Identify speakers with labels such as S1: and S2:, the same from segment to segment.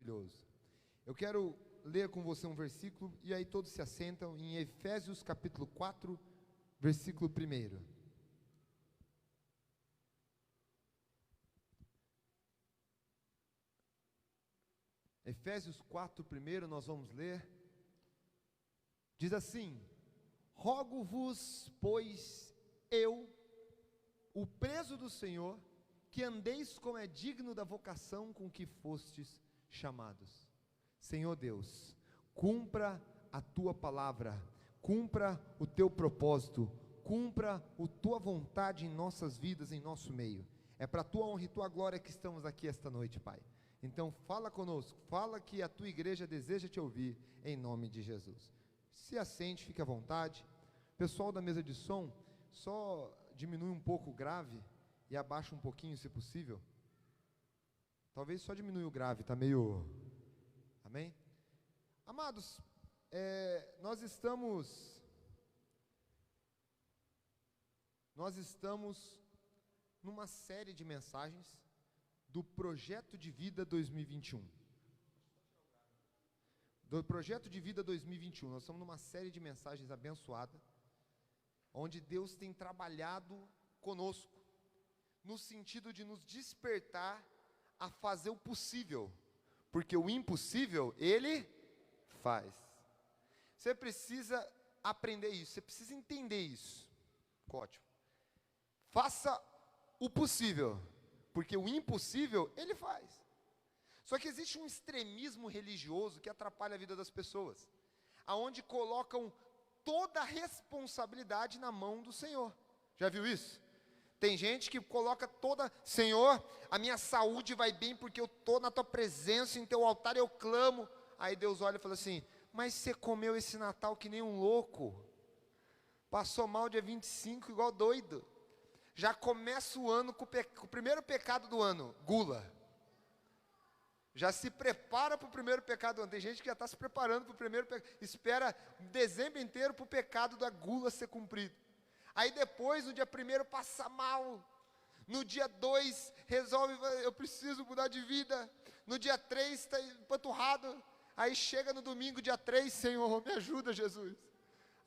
S1: Maravilhoso. Eu quero ler com você um versículo, e aí todos se assentam, em Efésios capítulo 4, versículo 1. Efésios 4, 1, nós vamos ler. Diz assim: rogo-vos, pois, eu, o preso do Senhor, que andeis como é digno da vocação com que fostes chamados. Senhor Deus, cumpra a tua palavra, cumpra o teu propósito, cumpra a tua vontade em nossas vidas, em nosso meio. É para a tua honra e tua glória que estamos aqui esta noite, Pai. Então fala conosco, fala que a tua igreja deseja te ouvir, em nome de Jesus. Se assente, fique à vontade. Pessoal da mesa de som, só diminui um pouco o grave e abaixa um pouquinho, se possível. Talvez só diminui o grave, está meio... Amém? Amados, nós estamos numa série de mensagens do Projeto de Vida 2021. Do Projeto de Vida 2021, nós estamos numa série de mensagens abençoada, onde Deus tem trabalhado conosco, no sentido de nos despertar a fazer o possível, porque o impossível, Ele faz. Você precisa aprender isso, você precisa entender isso. Ótimo. Faça o possível, porque o impossível, Ele faz. Só que existe um extremismo religioso que atrapalha a vida das pessoas, aonde colocam toda a responsabilidade na mão do Senhor. Já viu isso? Tem gente que coloca Senhor, a minha saúde vai bem porque eu estou na tua presença, em teu altar eu clamo. Aí Deus olha e fala assim, mas você comeu esse Natal que nem um louco, passou mal dia 25 igual doido, já começa o ano com o primeiro pecado do ano, gula. Já se prepara para o primeiro pecado do ano. Tem gente que já está se preparando para o primeiro pecado, espera dezembro inteiro para o pecado da gula ser cumprido. Aí depois, no dia 1º, passa mal. No dia 2, resolve, eu preciso mudar de vida. No dia 3, está empanturrado. Aí chega no domingo, dia 3, Senhor, me ajuda, Jesus.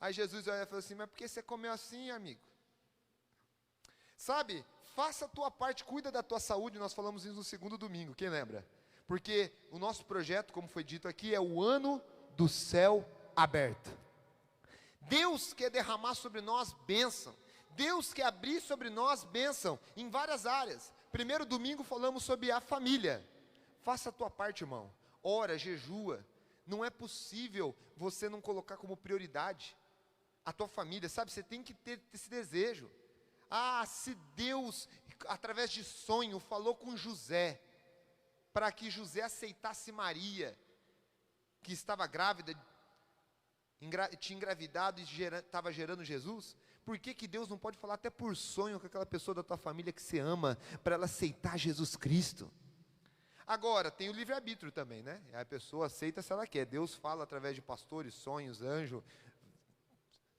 S1: Aí Jesus olha e fala assim, mas por que você comeu assim, amigo? Sabe, faça a tua parte, cuida da tua saúde. Nós falamos isso no segundo domingo, quem lembra? Porque o nosso projeto, como foi dito aqui, é o ano do céu aberto. Deus quer derramar sobre nós bênção. Deus quer abrir sobre nós bênção em várias áreas. Primeiro domingo falamos sobre a família. Faça a tua parte, irmão. Ora, jejua. Não é possível você não colocar como prioridade a tua família, sabe? Você tem que ter esse desejo. Ah, se Deus, através de sonho, falou com José, para que José aceitasse Maria, que estava grávida, tinha engravidado e estava gerando Jesus, por que Deus não pode falar até por sonho com aquela pessoa da tua família que você ama, para ela aceitar Jesus Cristo? Agora, tem o livre-arbítrio também, né? A pessoa aceita se ela quer. Deus fala através de pastores, sonhos, anjo,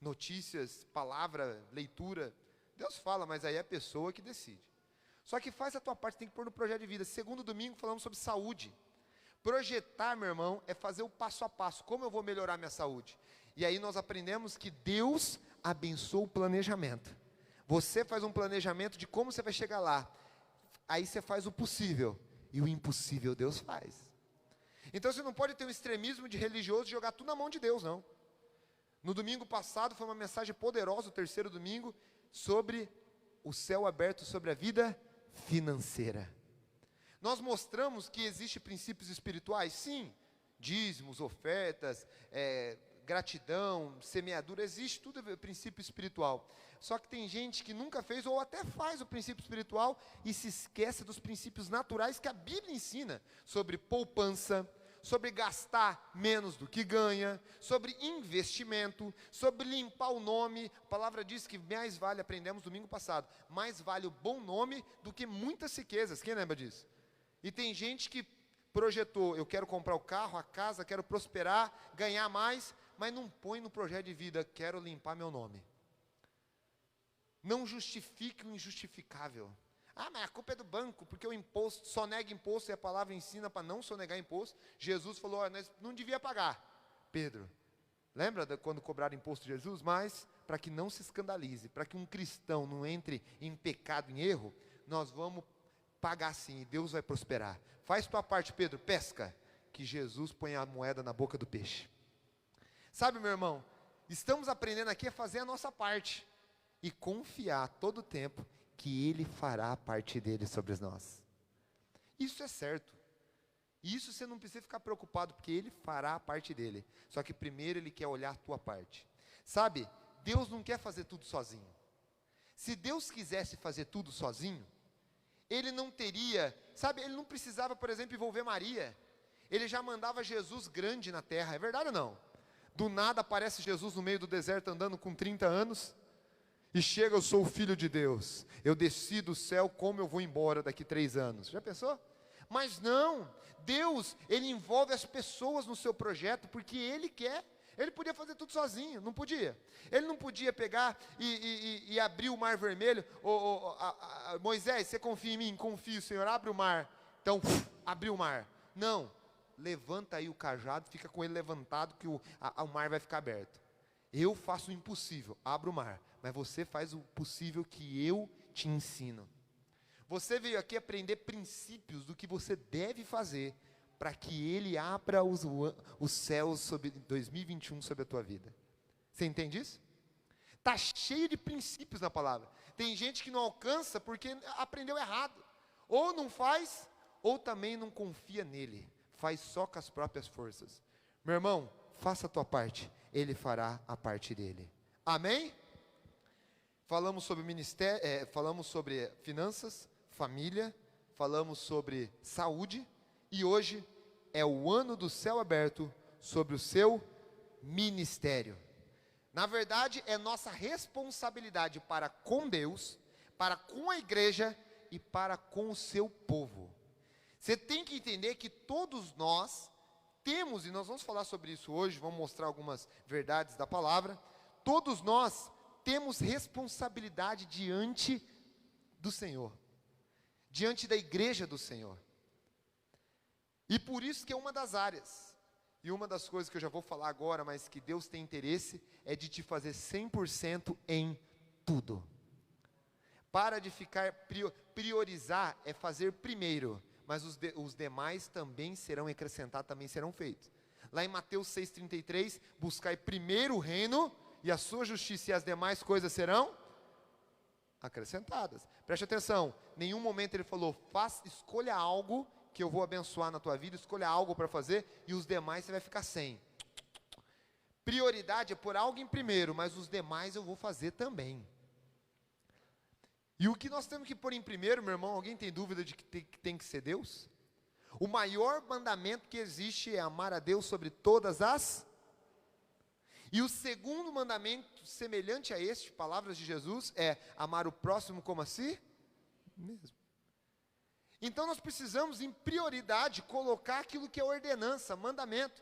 S1: notícias, palavra, leitura. Deus fala, mas aí é a pessoa que decide. Só que faz a tua parte, tem que pôr no projeto de vida. Segundo domingo falamos sobre saúde. Projetar, meu irmão, é fazer o passo a passo. Como eu vou melhorar minha saúde? E aí nós aprendemos que Deus abençoa o planejamento. Você faz um planejamento de como você vai chegar lá. Aí você faz o possível. E o impossível Deus faz. Então você não pode ter um extremismo de religioso e jogar tudo na mão de Deus, não. No domingo passado foi uma mensagem poderosa, o terceiro domingo, sobre o céu aberto sobre a vida financeira. Nós mostramos que existem princípios espirituais, sim, dízimos, ofertas, gratidão, semeadura, existe tudo princípio espiritual. Só que tem gente que nunca fez ou até faz o princípio espiritual e se esquece dos princípios naturais que a Bíblia ensina, sobre poupança, sobre gastar menos do que ganha, sobre investimento, sobre limpar o nome. A palavra diz que mais vale, aprendemos domingo passado, mais vale o bom nome do que muitas riquezas. Quem lembra disso? E tem gente que projetou, eu quero comprar o carro, a casa, quero prosperar, ganhar mais, mas não põe no projeto de vida, quero limpar meu nome. Não justifique o injustificável. Ah, mas a culpa é do banco, porque o imposto, só nega imposto, e a palavra ensina para não sonegar imposto. Jesus falou, nós não devia pagar. Pedro, lembra quando cobraram imposto de Jesus? Mas, para que não se escandalize, para que um cristão não entre em pecado, em erro, nós vamos pagar sim, e Deus vai prosperar. Faz tua parte, Pedro, pesca, que Jesus põe a moeda na boca do peixe. Sabe, meu irmão, estamos aprendendo aqui a fazer a nossa parte, e confiar todo o tempo, que Ele fará a parte dele sobre nós. Isso é certo. Isso você não precisa ficar preocupado, porque Ele fará a parte dele. Só que primeiro Ele quer olhar a tua parte. Sabe, Deus não quer fazer tudo sozinho. Se Deus quisesse fazer tudo sozinho, Ele não teria, sabe, Ele não precisava, por exemplo, envolver Maria. Ele já mandava Jesus grande na terra, é verdade ou não? Do nada aparece Jesus no meio do deserto andando com 30 anos. E chega, eu sou o Filho de Deus, eu desci do céu, como eu vou embora daqui 3 anos? Já pensou? Mas não, Deus, Ele envolve as pessoas no seu projeto, porque Ele quer. Ele podia fazer tudo sozinho, não podia. Ele não podia pegar e abrir o mar vermelho. Moisés, você confia em mim? Confio, Senhor, abre o mar. Então, abriu o mar. Não, levanta aí o cajado, fica com ele levantado, que o mar vai ficar aberto. Eu faço o impossível, abro o mar, mas você faz o possível que eu te ensino. Você veio aqui aprender princípios do que você deve fazer, para que Ele abra os céus sobre 2021 sobre a tua vida. Você entende isso? Está cheio de princípios na palavra. Tem gente que não alcança porque aprendeu errado. Ou não faz, ou também não confia nele. Faz só com as próprias forças. Meu irmão, faça a tua parte. Ele fará a parte dele. Amém? Falamos sobre ministério, falamos sobre finanças, família, falamos sobre saúde, e hoje é o ano do céu aberto sobre o seu ministério. Na verdade, é nossa responsabilidade para com Deus, para com a igreja e para com o seu povo. Você tem que entender que todos nós temos, e nós vamos falar sobre isso hoje, vamos mostrar algumas verdades da palavra, todos nós temos responsabilidade diante do Senhor, diante da igreja do Senhor. E por isso que é uma das áreas, e uma das coisas que eu já vou falar agora, mas que Deus tem interesse, é de te fazer 100% em tudo. Para de ficar, priorizar é fazer primeiro, mas os demais também serão acrescentados, também serão feitos. Lá em Mateus 6,33, buscai primeiro o reino, e a sua justiça, e as demais coisas serão acrescentadas. Preste atenção, em nenhum momento ele falou, escolha algo que eu vou abençoar na tua vida, escolha algo para fazer, e os demais você vai ficar sem. Prioridade é pôr algo em primeiro, mas os demais eu vou fazer também. E o que nós temos que pôr em primeiro, meu irmão, alguém tem dúvida de que tem que ser Deus? O maior mandamento que existe é amar a Deus sobre todas as... E o segundo mandamento, semelhante a este, palavras de Jesus, é amar o próximo como a si mesmo. Então nós precisamos, em prioridade, colocar aquilo que é ordenança, mandamento.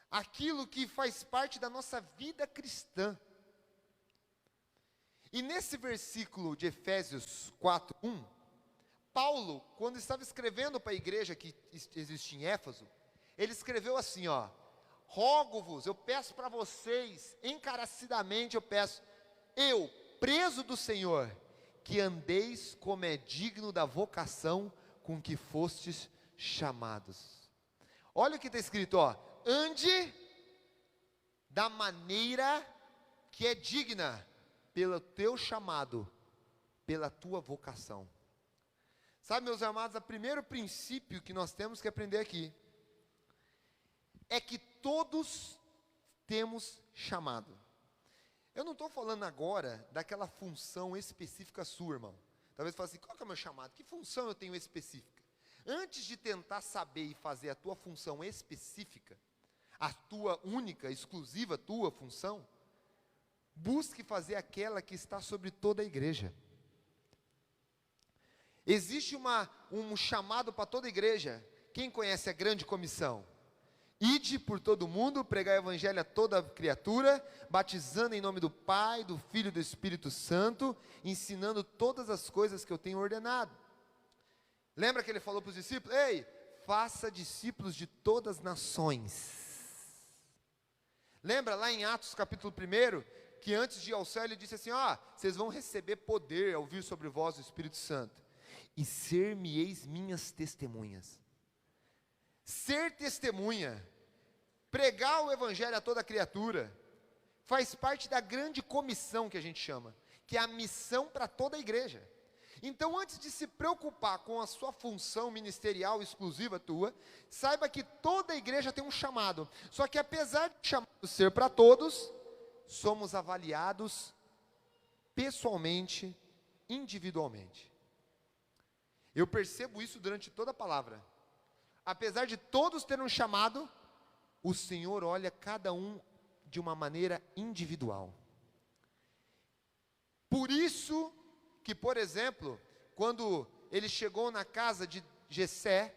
S1: Aquilo que faz parte da nossa vida cristã. E nesse versículo de Efésios 4:1, Paulo, quando estava escrevendo para a igreja que existia em Éfeso, ele escreveu assim, ó: rogo-vos, eu peço para vocês, encarecidamente eu peço, eu, preso do Senhor, que andeis como é digno da vocação com que fostes chamados. Olha o que está escrito, ó: ande da maneira que é digna, pelo teu chamado, pela tua vocação. Sabe, meus amados, o primeiro princípio que nós temos que aprender aqui, é que todos temos chamado. Eu não estou falando agora daquela função específica sua, irmão. Talvez você fale assim, qual que é o meu chamado? Que função eu tenho específica? Antes de tentar saber e fazer a tua função específica, a tua única, exclusiva tua função, busque fazer aquela que está sobre toda a igreja. Existe um chamado para toda a igreja. Quem conhece a grande comissão? Ide por todo mundo, pregai o evangelho a toda criatura, batizando em nome do Pai, do Filho e do Espírito Santo, ensinando todas as coisas que eu tenho ordenado. Lembra que ele falou para os discípulos? Ei, faça discípulos de todas as nações. Lembra lá em Atos capítulo 1, que antes de ir ao céu ele disse assim, vocês vão receber poder ao vir sobre vós o Espírito Santo, e ser-me-eis minhas testemunhas. Ser testemunha, pregar o evangelho a toda criatura, faz parte da grande comissão que a gente chama, que é a missão para toda a igreja. Então, antes de se preocupar com a sua função ministerial exclusiva tua, saiba que toda a igreja tem um chamado. Só que apesar de chamado ser para todos, somos avaliados pessoalmente, individualmente. Eu percebo isso durante toda a palavra. Apesar de todos terem um chamado, o Senhor olha cada um de uma maneira individual. Por isso que, por exemplo, quando ele chegou na casa de Jessé,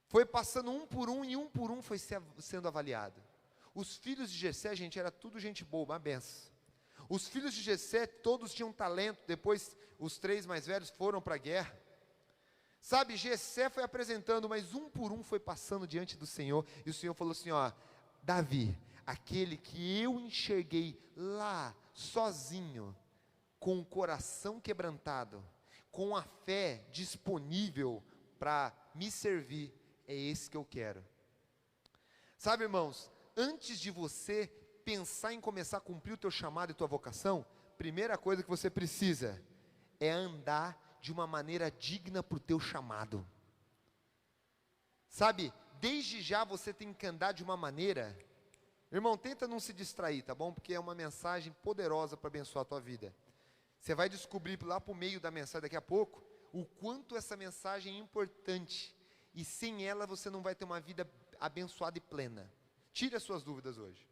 S1: foi passando um por um, e um por um foi sendo avaliado. Os filhos de Jessé, gente, era tudo gente boa, uma benção. Os filhos de Jessé, todos tinham talento, depois os 3 mais velhos foram para a guerra. Sabe, Jessé foi apresentando, mas um por um foi passando diante do Senhor, e o Senhor falou assim, Davi, aquele que eu enxerguei lá, sozinho, com o coração quebrantado, com a fé disponível para me servir, é esse que eu quero. Sabe, irmãos, antes de você pensar em começar a cumprir o teu chamado e tua vocação, primeira coisa que você precisa é andar de uma maneira digna para o teu chamado. Sabe, desde já você tem que andar de uma maneira, irmão, tenta não se distrair, tá bom? Porque é uma mensagem poderosa para abençoar a tua vida. Você vai descobrir lá para o meio da mensagem daqui a pouco, o quanto essa mensagem é importante, e sem ela você não vai ter uma vida abençoada e plena. Tire as suas dúvidas hoje.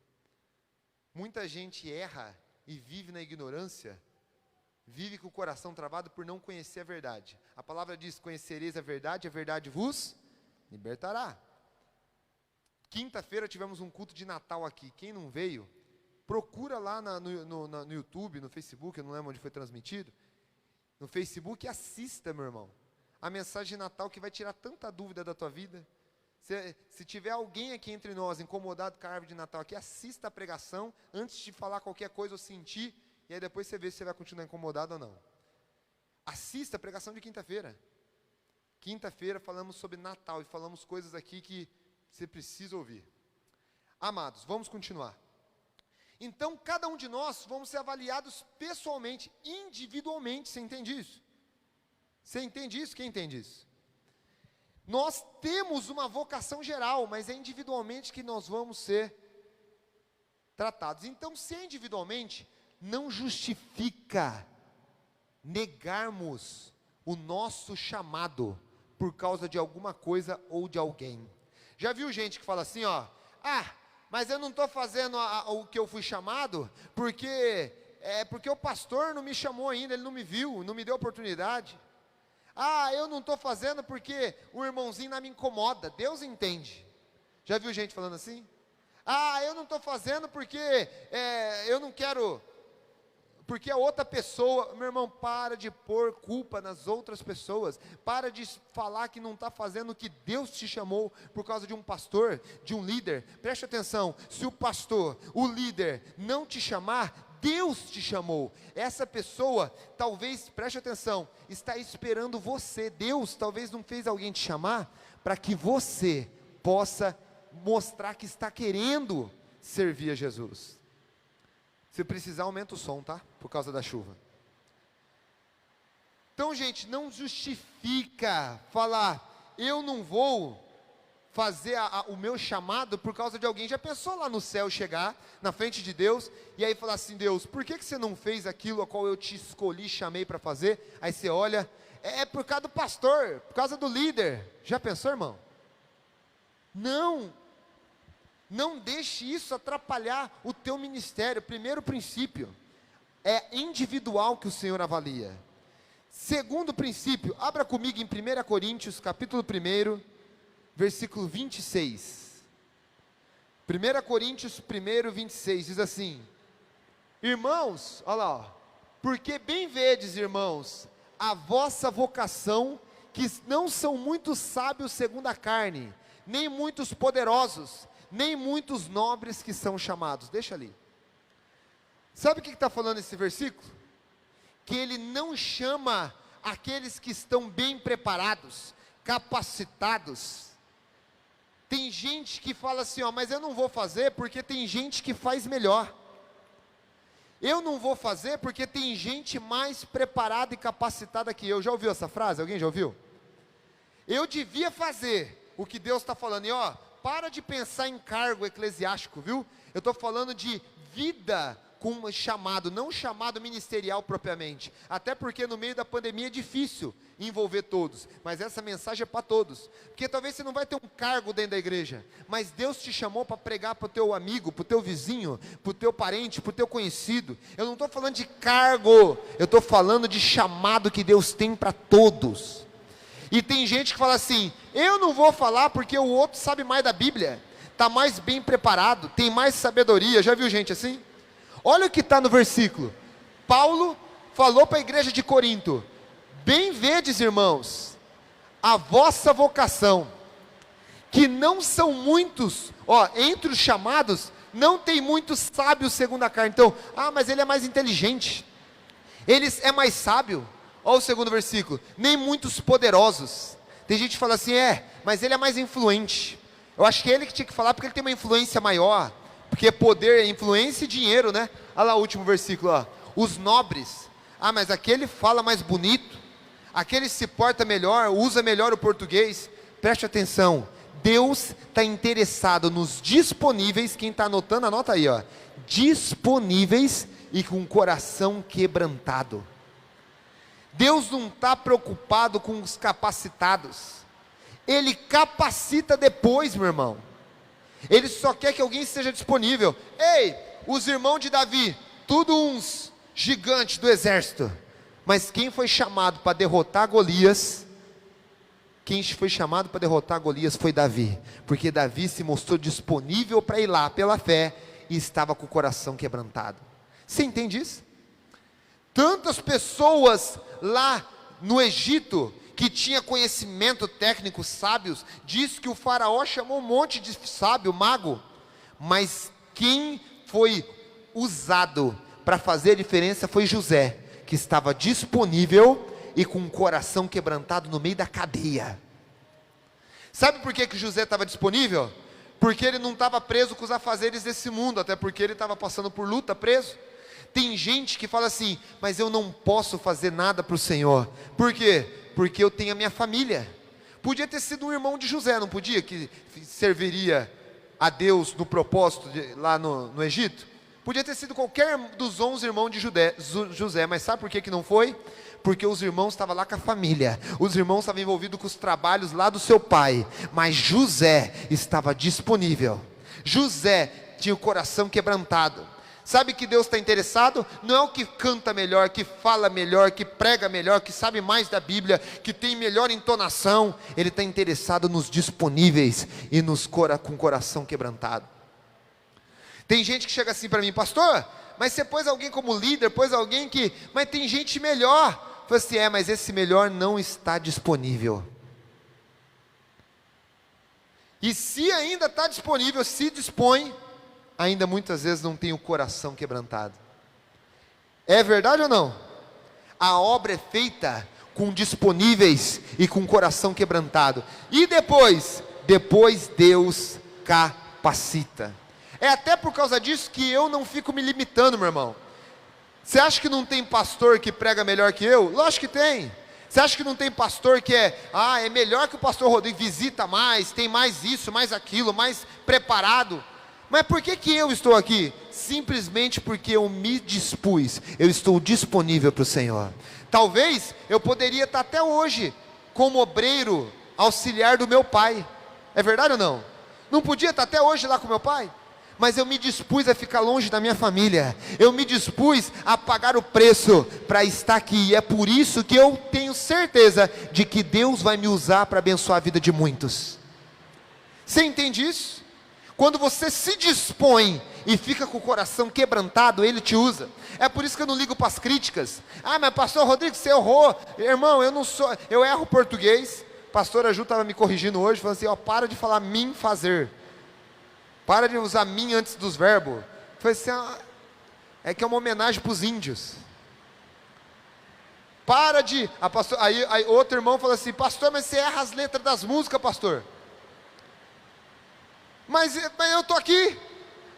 S1: Muita gente erra e vive na ignorância, vive com o coração travado por não conhecer a verdade. A palavra diz, conhecereis a verdade vos libertará. Quinta-feira tivemos um culto de Natal aqui, quem não veio, procura lá no YouTube, no Facebook, eu não lembro onde foi transmitido, no Facebook, e assista, meu irmão, a mensagem de Natal que vai tirar tanta dúvida da tua vida. Se tiver alguém aqui entre nós incomodado com a árvore de Natal aqui, assista a pregação, antes de falar qualquer coisa ou sentir, e aí depois você vê se você vai continuar incomodado ou não. Assista a pregação de quinta-feira. Quinta-feira falamos sobre Natal, e falamos coisas aqui que você precisa ouvir. Amados, vamos continuar. Então, cada um de nós vamos ser avaliados pessoalmente, individualmente. Você entende isso? Você entende isso? Quem entende isso? Nós temos uma vocação geral, mas é individualmente que nós vamos ser tratados. Então, se é individualmente, não justifica negarmos o nosso chamado por causa de alguma coisa ou de alguém. Já viu gente que fala assim, mas eu não estou fazendo o que eu fui chamado, porque o pastor não me chamou ainda, ele não me viu, não me deu oportunidade. Eu não estou fazendo porque o irmãozinho não me incomoda, Deus entende. Já viu gente falando assim? Eu não estou fazendo porque eu não quero, porque a outra pessoa, meu irmão, para de pôr culpa nas outras pessoas, para de falar que não está fazendo o que Deus te chamou por causa de um pastor, de um líder. Preste atenção, se o pastor, o líder não te chamar, Deus te chamou. Essa pessoa, talvez, preste atenção, está esperando você. Deus talvez não fez alguém te chamar para que você possa mostrar que está querendo servir a Jesus. Se precisar, aumenta o som, tá? Por causa da chuva. Então, gente, não justifica falar, eu não vou fazer o meu chamado por causa de alguém. Já pensou lá no céu chegar na frente de Deus e aí falar assim, Deus, por que você não fez aquilo a qual eu te escolhi, chamei para fazer? Aí você olha, é por causa do pastor, por causa do líder. Já pensou, irmão? Não deixe isso atrapalhar o teu ministério. Primeiro princípio, é individual que o Senhor avalia. Segundo princípio, abra comigo em 1 Coríntios, capítulo 1, versículo 26. 1 Coríntios 1, 26, diz assim: irmãos, olha lá, ó, porque bem vedes, irmãos, a vossa vocação, que não são muitos sábios segundo a carne, nem muitos poderosos, nem muitos nobres que são chamados. Deixa ali. Sabe o que está falando esse versículo? Que ele não chama aqueles que estão bem preparados, capacitados. Tem gente que fala assim, ó, mas eu não vou fazer porque tem gente que faz melhor. Eu não vou fazer porque tem gente mais preparada e capacitada que eu. Já ouviu essa frase? Alguém já ouviu? Eu devia fazer o que Deus está falando. E ó, para de pensar em cargo eclesiástico, viu? Eu estou falando de vida com chamado, não chamado ministerial propriamente. Até porque no meio da pandemia é difícil envolver todos. Mas essa mensagem é para todos. Porque talvez você não vai ter um cargo dentro da igreja, mas Deus te chamou para pregar para o teu amigo, para o teu vizinho, para o teu parente, para o teu conhecido. Eu não estou falando de cargo, eu estou falando de chamado que Deus tem para todos. E tem gente que fala assim, eu não vou falar porque o outro sabe mais da Bíblia, está mais bem preparado, tem mais sabedoria. Já viu gente assim? Olha o que está no versículo. Paulo falou para a igreja de Corinto: bem vedes, irmãos, a vossa vocação, que não são muitos, ó, entre os chamados, não tem muitos sábios segundo a carne. Então, mas ele é mais inteligente, ele é mais sábio. Olha o segundo versículo, nem muitos poderosos. Tem gente que fala assim, mas ele é mais influente. Eu acho que é ele que tinha que falar, porque ele tem uma influência maior. Porque poder é influência e dinheiro, né? Olha lá o último versículo, ó. Os nobres. Mas aquele fala mais bonito, aquele se porta melhor, usa melhor o português. Preste atenção, Deus está interessado nos disponíveis. Quem está anotando, anota aí, ó. Disponíveis e com o coração quebrantado. Deus não está preocupado com os capacitados. Ele capacita depois, meu irmão. Ele só quer que alguém esteja disponível. Ei, os irmãos de Davi, tudo uns gigantes do exército. Mas quem foi chamado para derrotar Golias? Quem foi chamado para derrotar Golias foi Davi. Porque Davi se mostrou disponível para ir lá pela fé e estava com o coração quebrantado. Você entende isso? Tantas pessoas lá no Egito que tinha conhecimento técnico, sábios, diz que o faraó chamou um monte de sábio, mago, mas quem foi usado para fazer a diferença foi José, que estava disponível e com o coração quebrantado no meio da cadeia. Sabe por que José estava disponível? Porque ele não estava preso com os afazeres desse mundo, até porque ele estava passando por luta, preso. Tem gente que fala assim, mas eu não posso fazer nada para o Senhor. Por quê? Porque eu tenho a minha família. Podia ter sido um irmão de José, não podia? Que serviria a Deus no propósito lá no Egito. Podia ter sido qualquer dos 11 irmãos de José, mas sabe por que não foi? Porque os irmãos estavam lá com a família, os irmãos estavam envolvidos com os trabalhos lá do seu pai, mas José estava disponível. José tinha o coração quebrantado. Sabe que Deus está interessado? Não é o que canta melhor, que fala melhor, que prega melhor, que sabe mais da Bíblia, que tem melhor entonação. Ele está interessado nos disponíveis e com o coração quebrantado. Tem gente que chega assim para mim, pastor, mas você pôs alguém como líder, pôs alguém que... Mas tem gente melhor. Eu falei assim, mas esse melhor não está disponível. E se ainda está disponível, se dispõe, ainda muitas vezes não tem o coração quebrantado. É verdade ou não? A obra é feita com disponíveis e com coração quebrantado. E depois Deus capacita. É até por causa disso que eu não fico me limitando, meu irmão. Você acha que não tem pastor que prega melhor que eu? Lógico que tem. Você acha que não tem pastor que é melhor que o pastor Rodrigo, visita mais, tem mais isso, mais aquilo, mais preparado? Mas por que eu estou aqui? Simplesmente porque eu me dispus, eu estou disponível para o Senhor. Talvez eu poderia estar até hoje como obreiro auxiliar do meu pai. É verdade ou não? Não podia estar até hoje lá com meu pai? Mas eu me dispus a ficar longe da minha família. Eu me dispus a pagar o preço para estar aqui. E é por isso que eu tenho certeza de que Deus vai me usar para abençoar a vida de muitos. Você entende isso? Quando você se dispõe e fica com o coração quebrantado, Ele te usa. É por isso que eu não ligo para as críticas. Ah, mas pastor Rodrigo, você errou. Irmão, eu erro português. Pastora Ju estava me corrigindo hoje, falando assim, ó, para de falar mim fazer. Para de usar mim antes dos verbos. Foi assim, é que é uma homenagem para os índios. Para de... Aí outro irmão falou assim, pastor, mas você erra as letras das músicas, pastor. Mas eu estou aqui.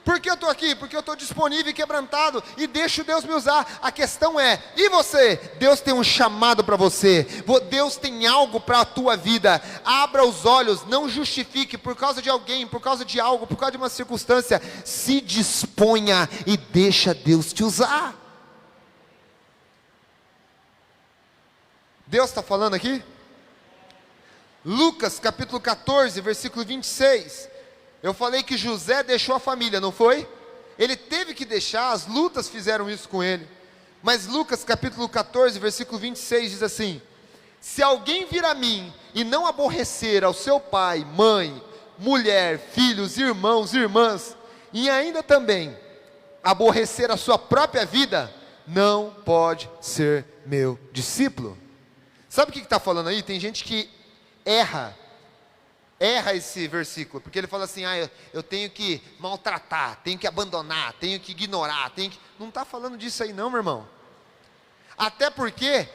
S1: Por que eu estou aqui? Porque eu estou disponível e quebrantado e deixo Deus me usar. A questão é, e você? Deus tem um chamado para você. Deus tem algo para a tua vida. Abra os olhos, não justifique por causa de alguém, por causa de algo, por causa de uma circunstância. Se disponha e deixa Deus te usar. Deus está falando aqui? Lucas capítulo 14, versículo 26. Eu falei que José deixou a família, não foi? Ele teve que deixar, as lutas fizeram isso com ele. Mas Lucas capítulo 14, versículo 26 diz assim: se alguém vir a mim e não aborrecer ao seu pai, mãe, mulher, filhos, irmãos, irmãs, e ainda também aborrecer a sua própria vida, não pode ser meu discípulo. Sabe o que está falando aí? Tem gente que erra esse versículo, porque ele fala assim, eu tenho que maltratar, tenho que abandonar, tenho que ignorar, não está falando disso aí não, meu irmão. Até porque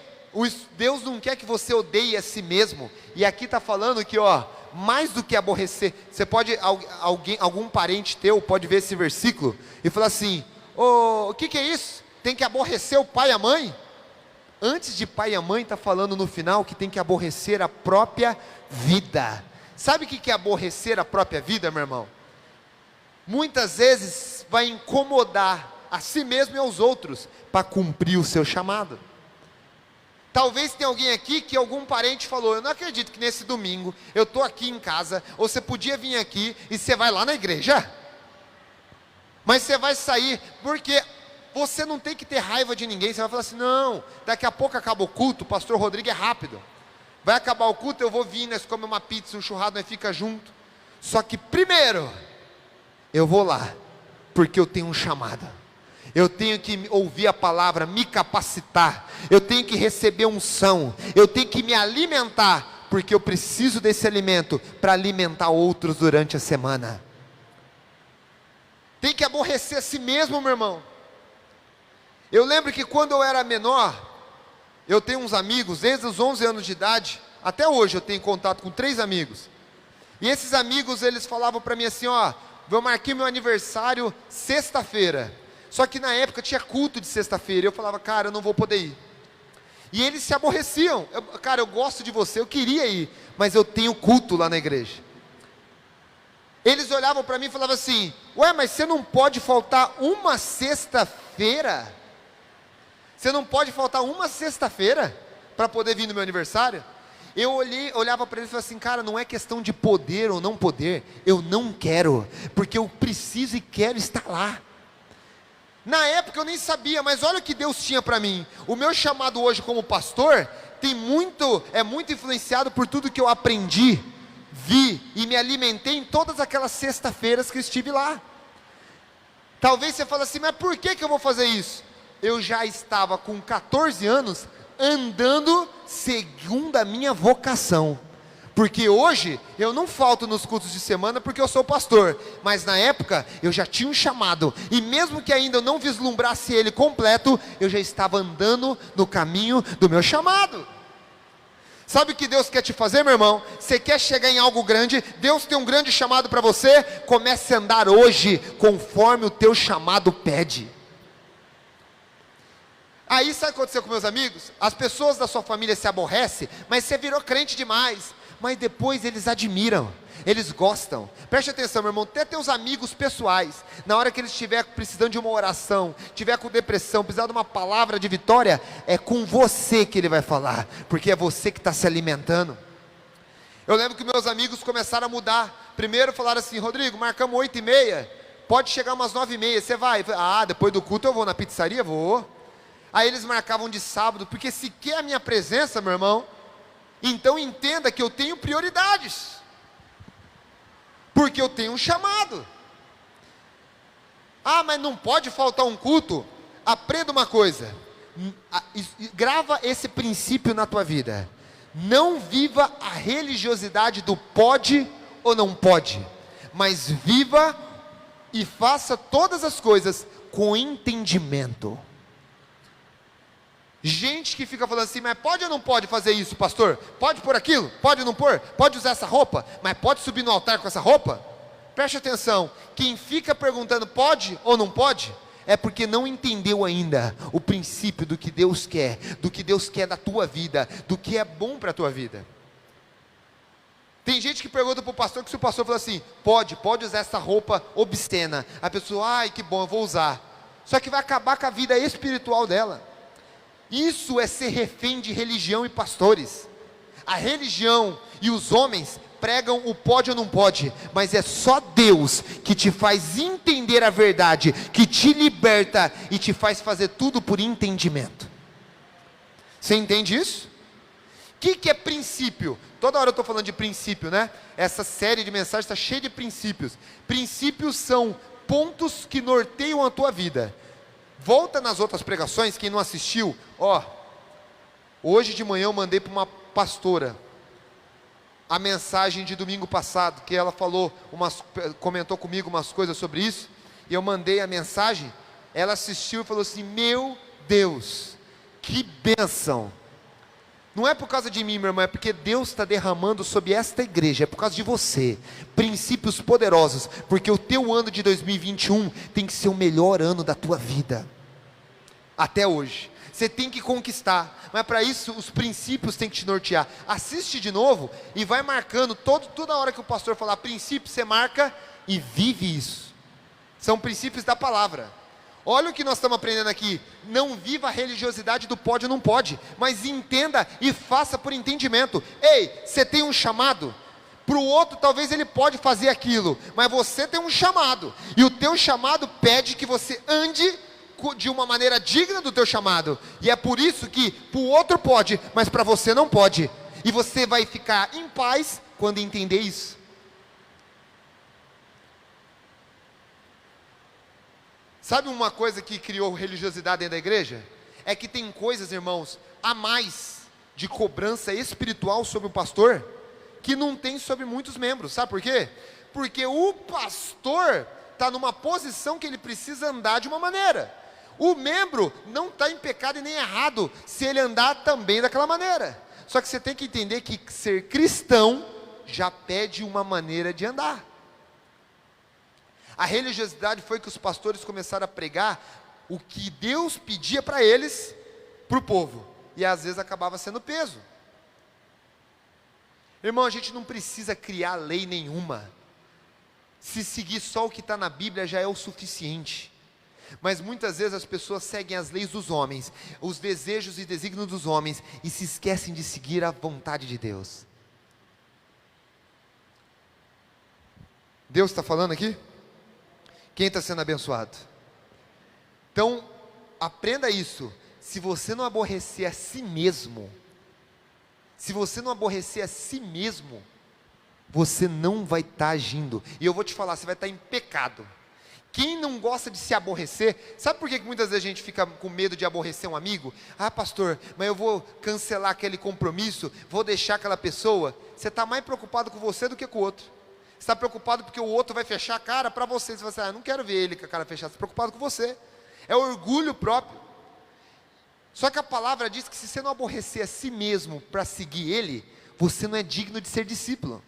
S1: Deus não quer que você odeie a si mesmo, e aqui está falando que, mais do que aborrecer, você pode, algum parente teu pode ver esse versículo, e falar assim, o que é isso? Tem que aborrecer o pai e a mãe? Antes de pai e a mãe, está falando no final, que tem que aborrecer a própria vida. Sabe o que é aborrecer a própria vida, meu irmão? Muitas vezes vai incomodar a si mesmo e aos outros, para cumprir o seu chamado. Talvez tenha alguém aqui que algum parente falou, eu não acredito que nesse domingo, eu estou aqui em casa, ou você podia vir aqui, e você vai lá na igreja. Mas você vai sair, porque você não tem que ter raiva de ninguém, você vai falar assim, não, daqui a pouco acaba o culto, o pastor Rodrigo é rápido. Vai acabar o culto, eu vou vir, nós comemos uma pizza, um churrasco, nós fica junto. Só que primeiro, eu vou lá, porque eu tenho um chamado. Eu tenho que ouvir a palavra, me capacitar. Eu tenho que receber unção. Eu tenho que me alimentar, porque eu preciso desse alimento para alimentar outros durante a semana. Tem que aborrecer a si mesmo, meu irmão. Eu lembro que quando eu era menor, eu tenho uns amigos, desde os 11 anos de idade, até hoje eu tenho contato com 3 amigos. E esses amigos, eles falavam para mim assim, eu marquei meu aniversário sexta-feira. Só que na época tinha culto de sexta-feira, eu falava, cara, eu não vou poder ir. E eles se aborreciam, cara, eu gosto de você, eu queria ir, mas eu tenho culto lá na igreja. Eles olhavam para mim e falavam assim, mas você não pode faltar uma sexta-feira? Você não pode faltar uma sexta-feira para poder vir no meu aniversário? Eu olhava para eles e falava assim, cara, não é questão de poder ou não poder, eu não quero, porque eu preciso e quero estar lá. Na época eu nem sabia, mas olha o que Deus tinha para mim. O meu chamado hoje como pastor é muito influenciado por tudo que eu aprendi, vi e me alimentei em todas aquelas sexta-feiras que eu estive lá. Talvez você fale assim, mas por que eu vou fazer isso? Eu já estava com 14 anos andando segundo a minha vocação. Porque hoje eu não falto nos cultos de semana porque eu sou pastor. Mas na época eu já tinha um chamado. E mesmo que ainda eu não vislumbrasse ele completo, eu já estava andando no caminho do meu chamado. Sabe o que Deus quer te fazer, meu irmão? Você quer chegar em algo grande? Deus tem um grande chamado para você? Comece a andar hoje conforme o teu chamado pede. Aí sabe o que aconteceu com meus amigos? As pessoas da sua família se aborrecem, mas você virou crente demais. Mas depois eles admiram, eles gostam. Preste atenção, meu irmão, até teus amigos pessoais, na hora que eles estiverem precisando de uma oração, estiver com depressão, precisar de uma palavra de vitória, é com você que ele vai falar, porque é você que está se alimentando. Eu lembro que meus amigos começaram a mudar. Primeiro falaram assim, Rodrigo, marcamos 8h30, pode chegar umas 9h30, você vai? Depois do culto eu vou na pizzaria? Vou. Aí eles marcavam de sábado, porque se quer a minha presença, meu irmão, então entenda que eu tenho prioridades. porque eu tenho um chamado. Ah, mas não pode faltar um culto? Aprenda uma coisa, grava esse princípio na tua vida. Não viva a religiosidade do pode ou não pode, mas viva e faça todas as coisas com entendimento. Gente que fica falando assim, mas pode ou não pode fazer isso, pastor? Pode pôr aquilo? Pode não pôr? Pode usar essa roupa? Mas pode subir no altar com essa roupa? Preste atenção, quem fica perguntando pode ou não pode, é porque não entendeu ainda o princípio do que Deus quer, da tua vida, do que é bom para a tua vida. Tem gente que pergunta para o pastor, que se o pastor fala assim, pode usar essa roupa obscena, a pessoa, ai que bom, eu vou usar, só que vai acabar com a vida espiritual dela. Isso é ser refém de religião e pastores. A religião e os homens pregam o pode ou não pode, mas é só Deus que te faz entender a verdade, que te liberta e te faz fazer tudo por entendimento. Você entende isso? O que é princípio? Toda hora eu estou falando de princípio, né? Essa série de mensagens está cheia de princípios. Princípios são pontos que norteiam a tua vida. Volta nas outras pregações, quem não assistiu, hoje de manhã eu mandei para uma pastora a mensagem de domingo passado, que ela comentou comigo umas coisas sobre isso, e eu mandei a mensagem, ela assistiu e falou assim, meu Deus, que bênção. Não é por causa de mim, meu irmão, é porque Deus está derramando sobre esta igreja, é por causa de você, princípios poderosos, porque o teu ano de 2021 tem que ser o melhor ano da tua vida, até hoje. Você tem que conquistar, mas para isso os princípios têm que te nortear. Assiste de novo e vai marcando, toda hora que o pastor falar princípio, você marca e vive isso. São princípios da palavra. Olha o que nós estamos aprendendo aqui, não viva a religiosidade do pode ou não pode, mas entenda e faça por entendimento. Ei, você tem um chamado, para o outro talvez ele pode fazer aquilo, mas você tem um chamado, e o teu chamado pede que você ande de uma maneira digna do teu chamado, e é por isso que para o outro pode, mas para você não pode, e você vai ficar em paz quando entender isso. Sabe uma coisa que criou religiosidade dentro da igreja? É que tem coisas, irmãos, a mais de cobrança espiritual sobre o pastor, que não tem sobre muitos membros. Sabe por quê? Porque o pastor está numa posição que ele precisa andar de uma maneira. O membro não está em pecado e nem errado, se ele andar também daquela maneira. Só que você tem que entender que ser cristão já pede uma maneira de andar. A religiosidade foi que os pastores começaram a pregar o que Deus pedia para eles, para o povo, e às vezes acabava sendo peso. Irmão, a gente não precisa criar lei nenhuma, se seguir só o que está na Bíblia já é o suficiente. Mas muitas vezes as pessoas seguem as leis dos homens, os desejos e desígnios dos homens, e se esquecem de seguir a vontade de Deus. Deus está falando aqui? Quem está sendo abençoado? Então, aprenda isso. Se você não aborrecer a si mesmo, você não vai estar agindo. E eu vou te falar, você vai estar em pecado. Quem não gosta de se aborrecer, sabe por que muitas vezes a gente fica com medo de aborrecer um amigo? Ah, pastor, mas eu vou cancelar aquele compromisso, vou deixar aquela pessoa. Você está mais preocupado com você do que com o outro. Você está preocupado porque o outro vai fechar a cara para você. Você vai dizer, não quero ver ele com a cara fechada. Você está preocupado com você. É orgulho próprio. Só que a palavra diz que se você não aborrecer a si mesmo para seguir ele, você não é digno de ser discípulo.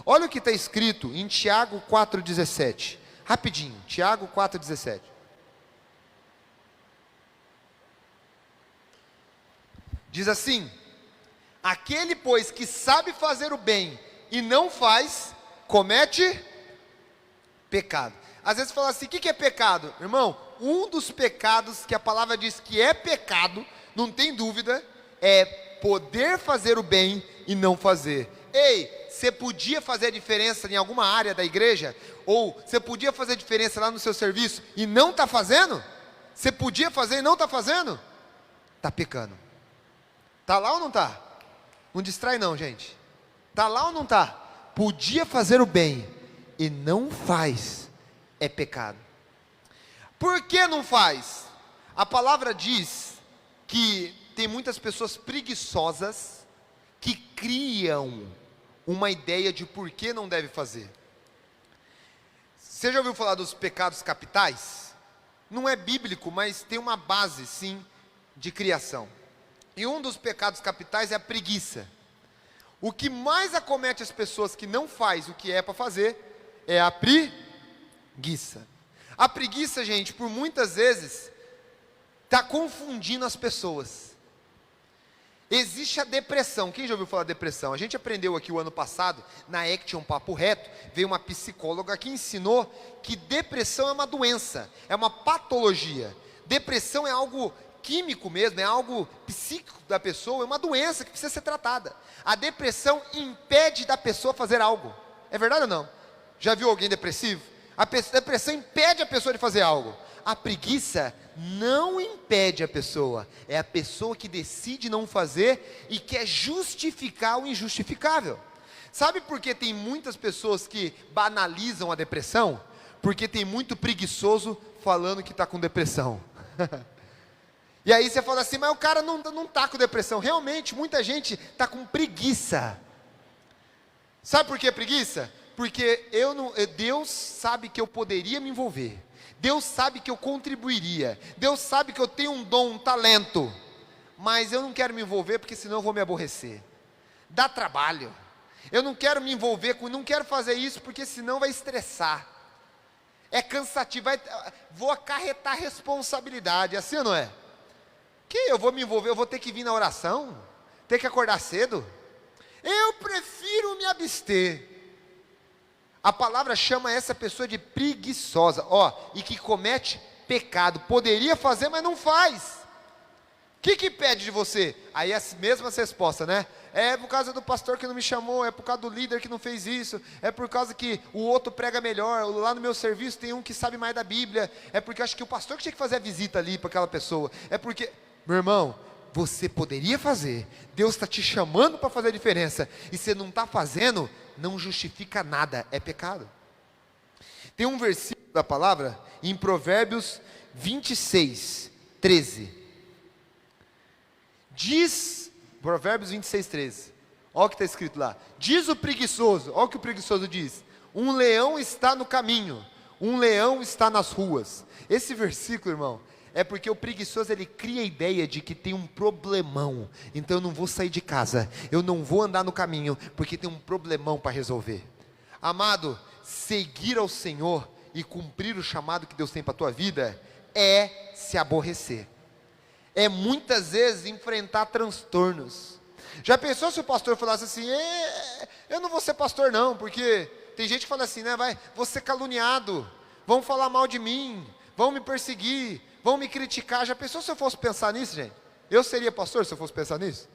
S1: Olha o que está escrito em Tiago 4,17. Rapidinho, Tiago 4,17. Diz assim: aquele, pois, que sabe fazer o bem e não faz, comete pecado. Às vezes fala assim, o que é pecado? Irmão, um dos pecados que a palavra diz que é pecado, não tem dúvida, é poder fazer o bem e não fazer. Ei, você podia fazer a diferença em alguma área da igreja? Ou você podia fazer a diferença lá no seu serviço e não está fazendo? Você podia fazer e não está fazendo? Está pecando. Está lá ou não está? Não distrai não, gente. Está lá ou não está? Podia fazer o bem e não faz, é pecado. Por que não faz? A palavra diz que tem muitas pessoas preguiçosas que criam uma ideia de por que não deve fazer. Você já ouviu falar dos pecados capitais? Não é bíblico, mas tem uma base, sim, de criação. E um dos pecados capitais é a preguiça. O que mais acomete as pessoas que não faz o que é para fazer é a preguiça. A preguiça, gente, por muitas vezes, está confundindo as pessoas. Existe a depressão. Quem já ouviu falar de depressão? A gente aprendeu aqui o ano passado, na Action Papo Reto, veio uma psicóloga que ensinou que depressão é uma doença, é uma patologia. Depressão é algo químico mesmo, é algo psíquico da pessoa, é uma doença que precisa ser tratada. A depressão impede da pessoa fazer algo. É verdade ou não? Já viu alguém depressivo? A depressão impede a pessoa de fazer algo. A preguiça não impede a pessoa, é a pessoa que decide não fazer e quer justificar o injustificável. Sabe por que tem muitas pessoas que banalizam a depressão? Porque tem muito preguiçoso falando que está com depressão. E aí você fala assim, mas o cara não está com depressão. Realmente, muita gente está com preguiça. Sabe por que preguiça? Porque Deus sabe que eu poderia me envolver. Deus sabe que eu contribuiria. Deus sabe que eu tenho um dom, um talento. Mas eu não quero me envolver porque senão eu vou me aborrecer. Dá trabalho. Eu não quero me envolver não quero fazer isso porque senão vai estressar. É cansativo, vou acarretar responsabilidade, assim ou não é? Que eu vou me envolver, eu vou ter que vir na oração? Ter que acordar cedo? Eu prefiro me abster. A palavra chama essa pessoa de preguiçosa, e que comete pecado. Poderia fazer, mas não faz. O que pede de você? Aí as mesmas respostas, né? É por causa do pastor que não me chamou, é por causa do líder que não fez isso, é por causa que o outro prega melhor, lá no meu serviço tem um que sabe mais da Bíblia, é porque eu acho que o pastor que tinha que fazer a visita ali para aquela pessoa, é porque, meu irmão, você poderia fazer, Deus está te chamando para fazer a diferença, e você não está fazendo, não justifica nada, é pecado. Tem um versículo da palavra, em Provérbios 26, 13, diz, Provérbios 26, 13, olha o que está escrito lá, diz o preguiçoso, olha o que o preguiçoso diz, um leão está no caminho, um leão está nas ruas. Esse versículo, irmão, é porque o preguiçoso, ele cria a ideia de que tem um problemão, então eu não vou sair de casa, eu não vou andar no caminho, porque tem um problemão para resolver. Amado, seguir ao Senhor e cumprir o chamado que Deus tem para a tua vida, é se aborrecer, é muitas vezes enfrentar transtornos. Já pensou se o pastor falasse assim, eu não vou ser pastor não, porque tem gente que fala assim, né, vou ser caluniado, vão falar mal de mim, vão me perseguir, vão me criticar. Já pensou se eu fosse pensar nisso, gente? Eu seria pastor se eu fosse pensar nisso?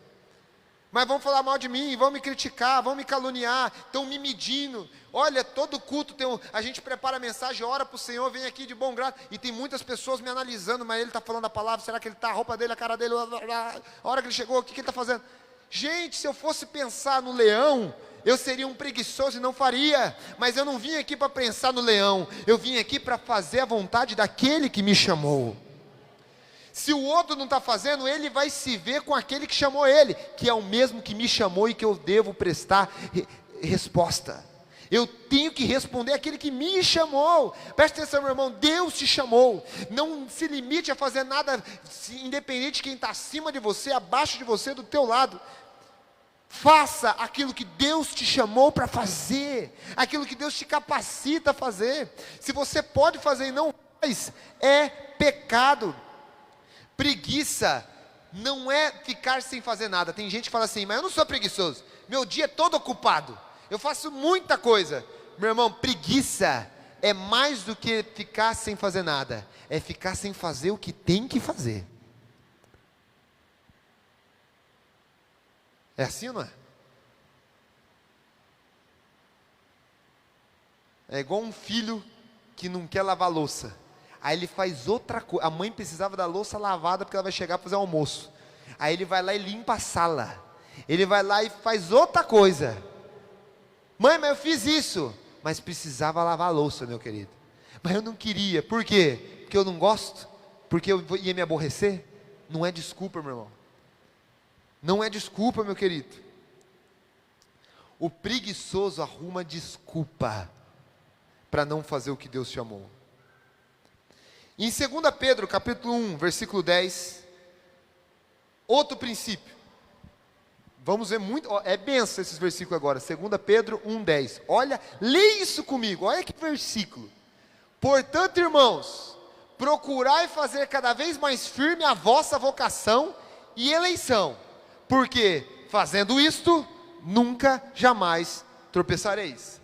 S1: Mas vão falar mal de mim, vão me criticar, vão me caluniar, estão me medindo. Olha, todo culto a gente prepara a mensagem, ora para o Senhor, vem aqui de bom grado, e tem muitas pessoas me analisando, mas ele está falando a palavra, será que ele está, a roupa dele, a cara dele, a hora que ele chegou, o que ele está fazendo? Gente, se eu fosse pensar no leão, eu seria um preguiçoso e não faria, mas eu não vim aqui para pensar no leão, eu vim aqui para fazer a vontade daquele que me chamou. Se o outro não está fazendo, ele vai se ver com aquele que chamou ele, que é o mesmo que me chamou e que eu devo prestar resposta. Eu tenho que responder àquele que me chamou. Presta atenção, meu irmão, Deus te chamou. Não se limite a fazer nada, independente de quem está acima de você, abaixo de você, do teu lado. Faça aquilo que Deus te chamou para fazer, aquilo que Deus te capacita a fazer. Se você pode fazer e não faz, é pecado. Preguiça não é ficar sem fazer nada. Tem gente que fala assim, mas eu não sou preguiçoso, meu dia é todo ocupado, eu faço muita coisa. Meu irmão, preguiça é mais do que ficar sem fazer nada, é ficar sem fazer o que tem que fazer. É assim ou não é? É igual um filho que não quer lavar louça, aí ele faz outra coisa. A mãe precisava da louça lavada porque ela vai chegar para fazer almoço, aí ele vai lá e limpa a sala, ele vai lá e faz outra coisa. Mãe, mas eu fiz isso. mas precisava lavar a louça, meu querido. Mas eu não queria, por quê? Porque eu não gosto? Porque eu ia me aborrecer? Não é desculpa, meu irmão. Não é desculpa, meu querido. O preguiçoso arruma desculpa para não fazer o que Deus chamou. Em 2 Pedro, capítulo 1, versículo 10, outro princípio. Vamos ver muito, é benção esses versículos agora, 2 Pedro 1, 10. Olha, lê isso comigo, olha que versículo. Portanto, irmãos, procurai fazer cada vez mais firme a vossa vocação e eleição, porque fazendo isto, nunca, jamais tropeçareis.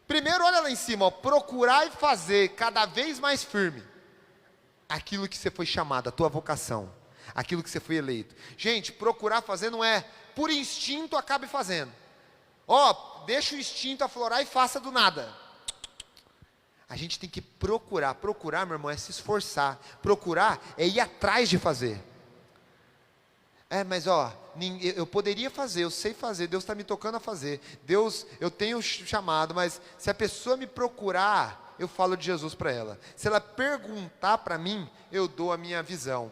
S1: Primeiro, olha lá em cima, ó, procurai fazer cada vez mais firme aquilo que você foi chamado, a tua vocação, aquilo que você foi eleito. Gente, procurar fazer não é por instinto, acabe fazendo. Ó, deixa o instinto aflorar e faça do nada. A gente tem que procurar. Procurar, meu irmão, é se esforçar. Procurar é ir atrás de fazer. Mas ó, eu poderia fazer, eu sei fazer, Deus está me tocando a fazer. Deus, eu tenho chamado, mas se a pessoa me procurar, eu falo de Jesus para ela. Se ela perguntar para mim, eu dou a minha visão.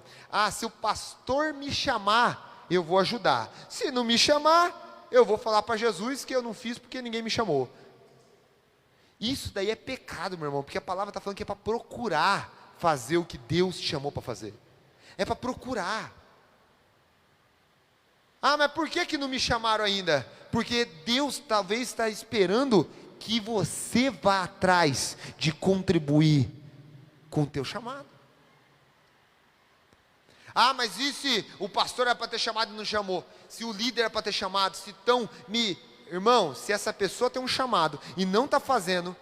S1: Se o pastor me chamar, eu vou ajudar. Se não me chamar, eu vou falar para Jesus que eu não fiz porque ninguém me chamou. Isso daí é pecado, meu irmão, porque a palavra está falando que é para procurar fazer o que Deus te chamou para fazer. É para procurar. Mas por que não me chamaram ainda? Porque Deus talvez está esperando que você vá atrás de contribuir com o teu chamado. Mas e se o pastor era para ter chamado e não chamou? Se o líder era para ter chamado? Irmão, se essa pessoa tem um chamado e não está fazendo,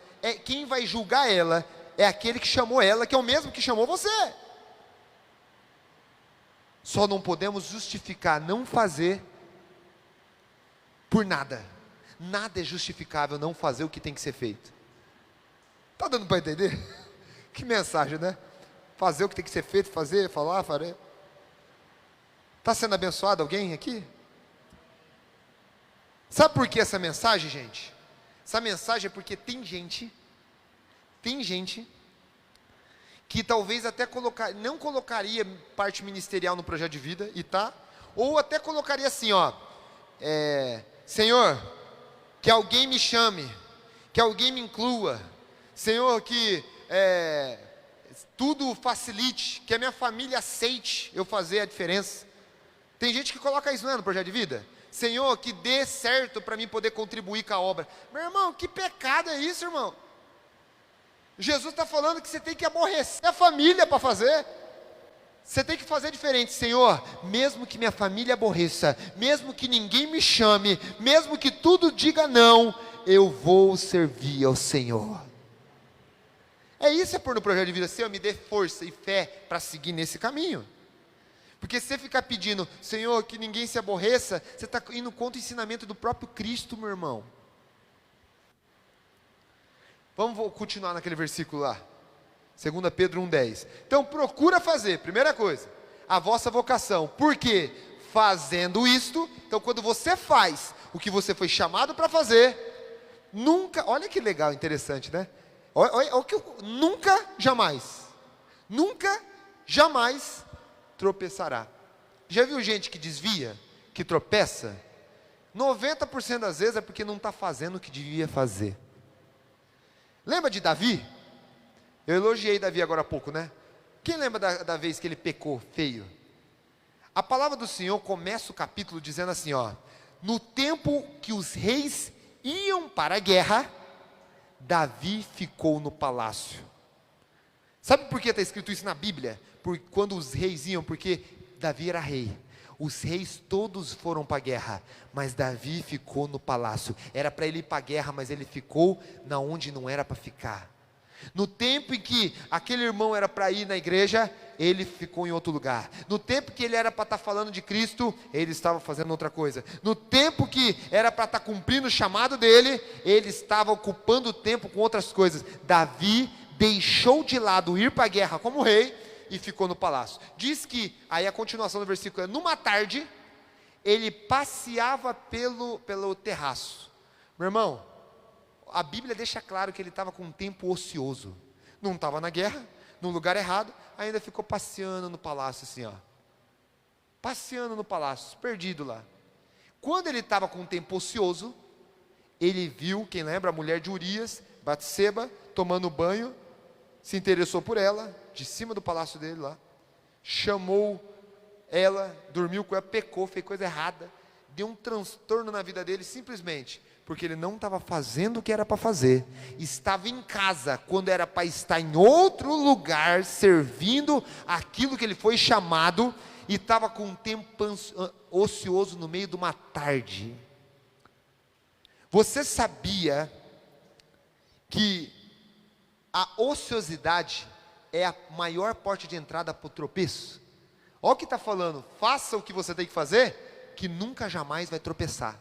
S1: quem vai julgar ela é aquele que chamou ela, que é o mesmo que chamou você. Só não podemos justificar não fazer por nada. Nada é justificável não fazer o que tem que ser feito. Está dando para entender? Que mensagem, né? Fazer o que tem que ser feito, fazer, falar, farei. Está sendo abençoado alguém aqui? Sabe por que essa mensagem, gente? Essa mensagem é porque tem gente que talvez até não colocaria parte ministerial no projeto de vida, ou até colocaria assim, Senhor, que alguém me chame, que alguém me inclua, Senhor, que tudo facilite, que a minha família aceite eu fazer a diferença. Tem gente que coloca isso, não é, no projeto de vida? Senhor, que dê certo para mim poder contribuir com a obra. Meu irmão, que pecado é isso, irmão? Jesus está falando que você tem que aborrecer a família para fazer. Você tem que fazer diferente. Senhor, mesmo que minha família aborreça, mesmo que ninguém me chame, mesmo que tudo diga não, eu vou servir ao Senhor. Isso é pôr no projeto de vida. Senhor, me dê força e fé para seguir nesse caminho. Porque se você ficar pedindo, Senhor, que ninguém se aborreça, você está indo contra o ensinamento do próprio Cristo, meu irmão. Vamos continuar naquele versículo lá. 2 Pedro 1,10. Então procura fazer, primeira coisa, a vossa vocação. Por quê? Fazendo isto, então quando você faz o que você foi chamado para fazer, nunca, olha que legal, interessante, né? Nunca, jamais tropeçará. Já viu gente que desvia, que tropeça? 90% das vezes é porque não está fazendo o que devia fazer. Lembra de Davi? Eu elogiei Davi agora há pouco, né? Quem lembra da vez que ele pecou feio? A palavra do Senhor começa o capítulo dizendo assim, no tempo que os reis iam para a guerra, Davi ficou no palácio. Sabe por que está escrito isso na Bíblia? Quando os reis iam, porque Davi era rei. Os reis todos foram para a guerra, mas Davi ficou no palácio. Era para ele ir para a guerra, mas ele ficou na onde não era para ficar. No tempo em que aquele irmão era para ir na igreja, ele ficou em outro lugar. No tempo que ele era para estar falando de Cristo, ele estava fazendo outra coisa. No tempo que era para estar cumprindo o chamado dele, ele estava ocupando o tempo com outras coisas. Davi deixou de lado ir para a guerra como rei e ficou no palácio. Diz que, aí a continuação do versículo é, numa tarde, ele passeava pelo terraço. Meu irmão, a Bíblia deixa claro que ele estava com um tempo ocioso. Não estava na guerra, no lugar errado, ainda ficou passeando no palácio assim, ó. Passeando no palácio, perdido lá. Quando ele estava com um tempo ocioso, ele viu, quem lembra, a mulher de Urias, Batseba, tomando banho, se interessou por ela, de cima do palácio dele lá, chamou ela, dormiu com ela, pecou, fez coisa errada, deu um transtorno na vida dele, simplesmente porque ele não estava fazendo o que era para fazer, estava em casa, quando era para estar em outro lugar, servindo aquilo que ele foi chamado, e estava com um tempo ocioso no meio de uma tarde. Você sabia que a ociosidade é a maior porta de entrada para o tropeço? Olha o que está falando, faça o que você tem que fazer, que nunca jamais vai tropeçar.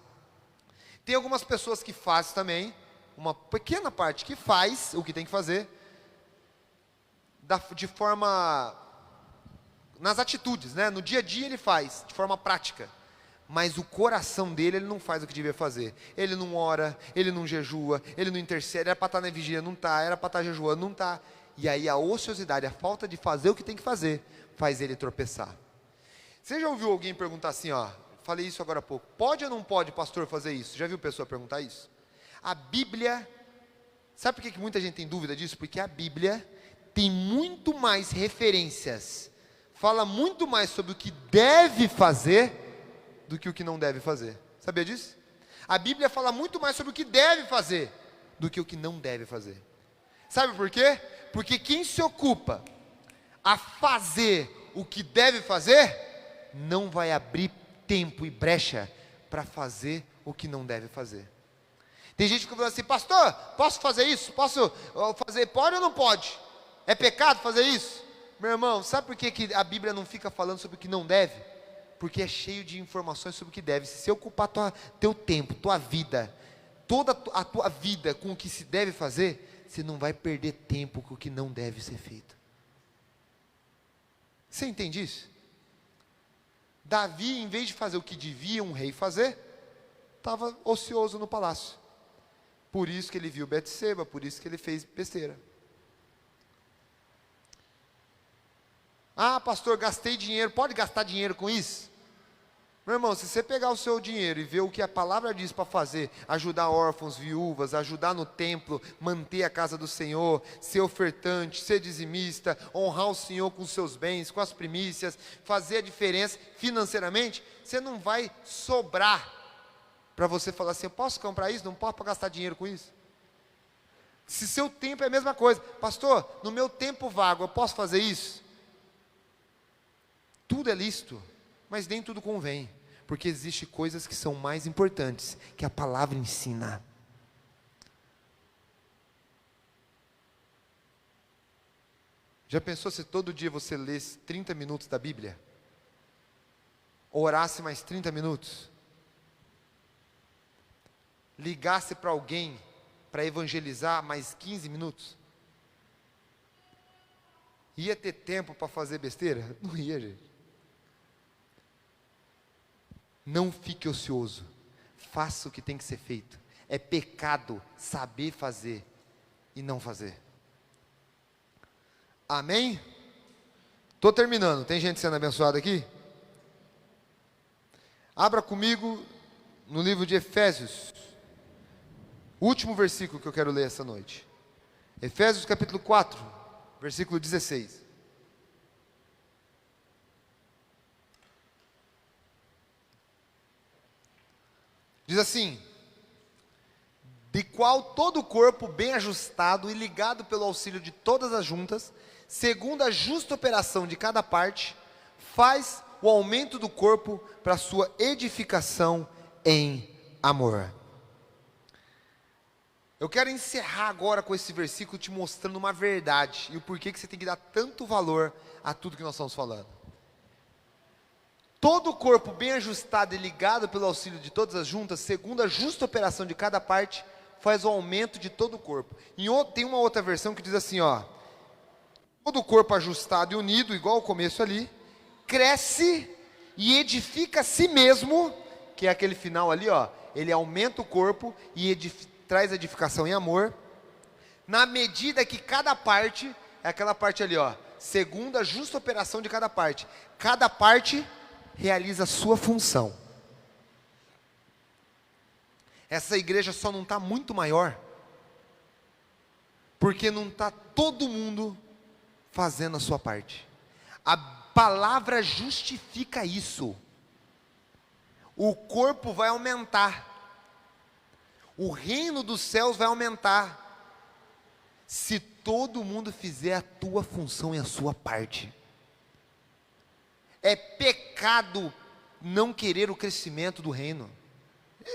S1: Tem algumas pessoas que fazem também, uma pequena parte que faz o que tem que fazer, de forma, nas atitudes, né? No dia a dia ele faz, de forma prática. Mas o coração dele, ele não faz o que devia fazer. Ele não ora, ele não jejua, ele não intercede, era para estar na vigília, não está, era para estar jejuando, não está. E aí a ociosidade, a falta de fazer o que tem que fazer, faz ele tropeçar. Você já ouviu alguém perguntar assim, ó, falei isso agora há pouco, pode ou não pode, pastor, fazer isso? Já viu pessoa perguntar isso? A Bíblia, sabe por que muita gente tem dúvida disso? Porque a Bíblia tem muito mais referências, fala muito mais sobre o que deve fazer, do que o que não deve fazer. Sabia disso? A Bíblia fala muito mais sobre o que deve fazer, do que o que não deve fazer. Sabe por quê? Porque quem se ocupa a fazer o que deve fazer, não vai abrir tempo e brecha para fazer o que não deve fazer. Tem gente que fala assim, pastor, posso fazer isso? Posso fazer, pode ou não pode? É pecado fazer isso? Meu irmão, sabe por que a Bíblia não fica falando sobre o que não deve? Porque é cheio de informações sobre o que deve. Se você ocupar teu tempo, tua vida, toda a tua vida com o que se deve fazer, você não vai perder tempo com o que não deve ser feito. Você entende isso? Davi, em vez de fazer o que devia um rei fazer, estava ocioso no palácio. Por isso que ele viu Betseba, por isso que ele fez besteira. Ah, pastor, gastei dinheiro. Pode gastar dinheiro com isso? Meu irmão, se você pegar o seu dinheiro e ver o que a palavra diz para fazer, ajudar órfãos, viúvas, ajudar no templo, manter a casa do Senhor, ser ofertante, ser dizimista, honrar o Senhor com os seus bens, com as primícias, fazer a diferença financeiramente, você não vai sobrar para você falar assim, eu posso comprar isso? Não posso gastar dinheiro com isso? Se seu tempo é a mesma coisa, pastor, no meu tempo vago, eu posso fazer isso? Tudo é lícito, mas nem tudo convém, porque existem coisas que são mais importantes, que a palavra ensina. Já pensou se todo dia você lesse 30 minutos da Bíblia? Orasse mais 30 minutos? Ligasse para alguém para evangelizar mais 15 minutos? Ia ter tempo para fazer besteira? Não ia, gente. Não fique ocioso, faça o que tem que ser feito. É pecado saber fazer e não fazer. Amém? Estou terminando, tem gente sendo abençoada aqui? Abra comigo no livro de Efésios, o último versículo que eu quero ler essa noite. Efésios capítulo 4, versículo 16. Diz assim, de qual todo o corpo bem ajustado e ligado pelo auxílio de todas as juntas, segundo a justa operação de cada parte, faz o aumento do corpo para a sua edificação em amor. Eu quero encerrar agora com esse versículo te mostrando uma verdade e o porquê que você tem que dar tanto valor a tudo que nós estamos falando. Todo o corpo bem ajustado e ligado pelo auxílio de todas as juntas, segundo a justa operação de cada parte, faz o aumento de todo o corpo. Tem uma outra versão que diz assim, ó, todo o corpo ajustado e unido, igual ao começo ali, cresce e edifica a si mesmo, que é aquele final ali, ó, ele aumenta o corpo e traz edificação e amor, na medida que cada parte, é aquela parte ali, ó, segundo a justa operação de cada parte realiza a sua função. Essa igreja só não está muito maior, porque não está todo mundo fazendo a sua parte. A palavra justifica isso. O corpo vai aumentar, o reino dos céus vai aumentar, se todo mundo fizer a tua função e a sua parte. É pecado não querer o crescimento do reino.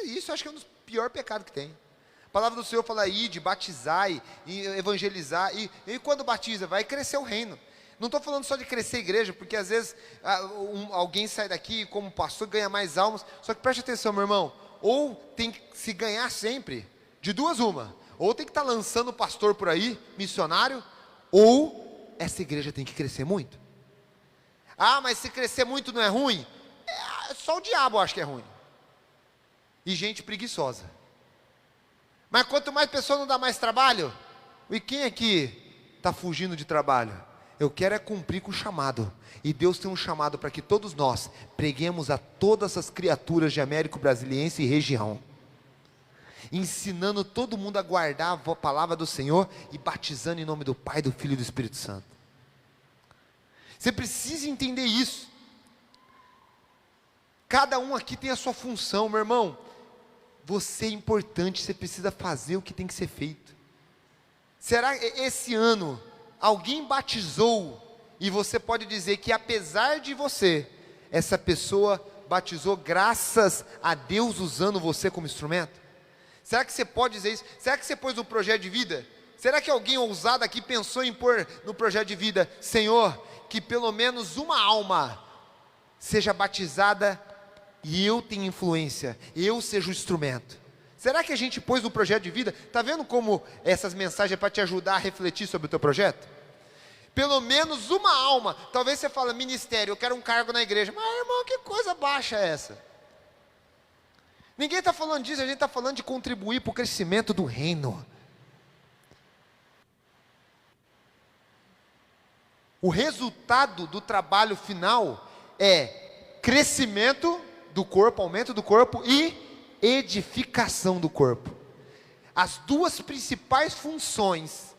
S1: Isso eu acho que é um dos piores pecados que tem. A palavra do Senhor fala: ide, batizai, e evangelizar, e quando batiza, vai crescer o reino. Não estou falando só de crescer a igreja, porque às vezes alguém sai daqui como pastor, ganha mais almas. Só que preste atenção, meu irmão, ou tem que se ganhar sempre, de duas uma, ou tem que estar lançando pastor por aí, missionário, ou essa igreja tem que crescer muito. Ah, mas se crescer muito não é ruim? Só o diabo acha que é ruim. E gente preguiçosa. Mas quanto mais pessoa não dá mais trabalho, e quem aqui está fugindo de trabalho? Eu quero é cumprir com o chamado, e Deus tem um chamado para que todos nós preguemos a todas as criaturas de Américo Brasiliense e região, ensinando todo mundo a guardar a palavra do Senhor, e batizando em nome do Pai, do Filho e do Espírito Santo. Você precisa entender isso. Cada um aqui tem a sua função, meu irmão. Você é importante, você precisa fazer o que tem que ser feito. Será que esse ano alguém batizou, e você pode dizer que apesar de você, essa pessoa batizou graças a Deus usando você como instrumento? Será que você pode dizer isso? Será que você pôs no projeto de vida? Será que alguém ousado aqui pensou em pôr no projeto de vida: Senhor, que pelo menos uma alma seja batizada e eu tenha influência, eu seja o instrumento? Será que a gente pôs no projeto de vida? Está vendo como essas mensagens é para te ajudar a refletir sobre o teu projeto? Pelo menos uma alma. Talvez você fale: ministério, eu quero um cargo na igreja. Mas irmão, que coisa baixa é essa? Ninguém está falando disso, a gente está falando de contribuir para o crescimento do reino. O resultado do trabalho final é crescimento do corpo, aumento do corpo e edificação do corpo. As duas principais funções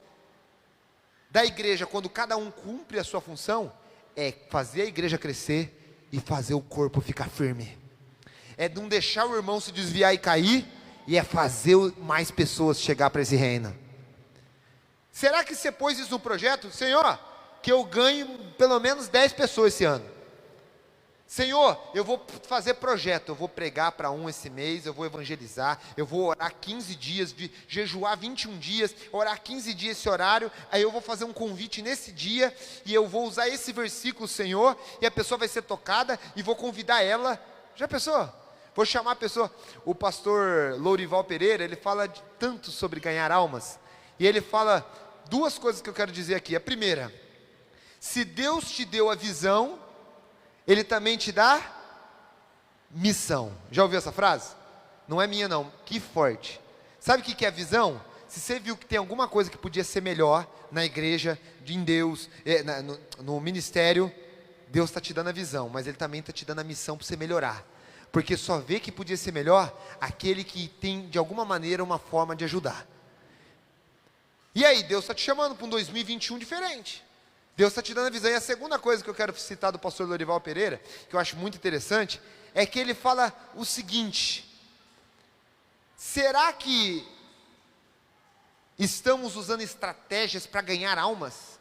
S1: da igreja, quando cada um cumpre a sua função, é fazer a igreja crescer e fazer o corpo ficar firme. É não deixar o irmão se desviar e cair, e é fazer mais pessoas chegar para esse reino. Será que você pôs isso no projeto? Senhor, que eu ganhe pelo menos 10 pessoas esse ano. Senhor, eu vou fazer projeto, eu vou pregar para esse mês, eu vou evangelizar, eu vou orar 15 dias, jejuar 21 dias, orar 15 dias esse horário, aí eu vou fazer um convite nesse dia, e eu vou usar esse versículo, Senhor, e a pessoa vai ser tocada, e vou convidar ela. Já pensou? Vou chamar a pessoa. O pastor Lourival Pereira, ele fala tanto sobre ganhar almas, e ele fala duas coisas que eu quero dizer aqui. A primeira: se Deus te deu a visão, Ele também te dá missão. Já ouviu essa frase? Não é minha não, que forte. Sabe o que é a visão? Se você viu que tem alguma coisa que podia ser melhor na igreja, em Deus, no ministério, Deus está te dando a visão, mas Ele também está te dando a missão para você melhorar. Porque só vê que podia ser melhor aquele que tem de alguma maneira uma forma de ajudar. E aí, Deus está te chamando para um 2021 diferente. Deus está te dando a visão. E a segunda coisa que eu quero citar do pastor Lourival Pereira, que eu acho muito interessante, é que ele fala o seguinte: será que estamos usando estratégias para ganhar almas?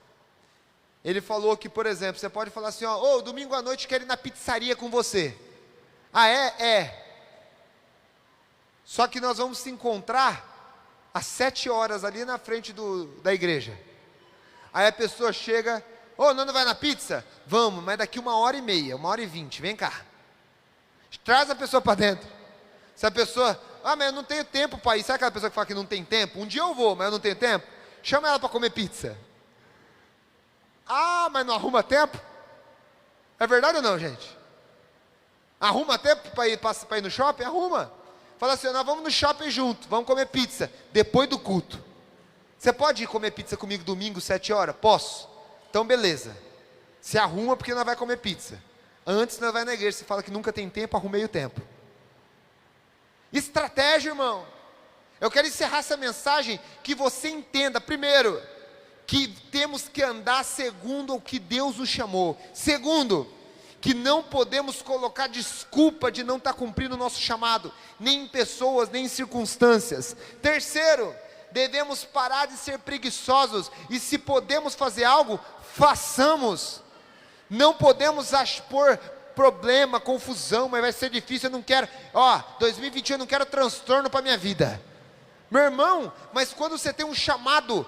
S1: Ele falou que, por exemplo, você pode falar assim: ó, domingo à noite quero ir na pizzaria com você. Ah, só que nós vamos se encontrar às 7 horas ali na frente da igreja. Aí a pessoa chega: não vai na pizza? Vamos, mas daqui 1h30, 1h20, vem cá. Traz a pessoa para dentro. Se a pessoa: mas eu não tenho tempo para ir. Sabe aquela pessoa que fala que não tem tempo? Um dia eu vou, mas eu não tenho tempo. Chama ela para comer pizza. Ah, mas não arruma tempo? É verdade ou não, gente? Arruma tempo para ir no shopping? Arruma. Fala assim, nós vamos no shopping junto, vamos comer pizza, depois do culto. Você pode ir comer pizza comigo domingo, 7 horas? Posso. Então beleza. Se arruma porque nós vamos comer pizza. Antes nós vamos na igreja, você fala que nunca tem tempo, arrumei o tempo. Estratégia, irmão. Eu quero encerrar essa mensagem que você entenda, primeiro, que temos que andar segundo o que Deus nos chamou. Segundo, que não podemos colocar desculpa de não estar cumprindo o nosso chamado, nem em pessoas, nem em circunstâncias. Terceiro, devemos parar de ser preguiçosos, e se podemos fazer algo, façamos. Não podemos expor problema, confusão, mas vai ser difícil, eu não quero, 2021 eu não quero transtorno para a minha vida. Meu irmão, mas quando você tem um chamado,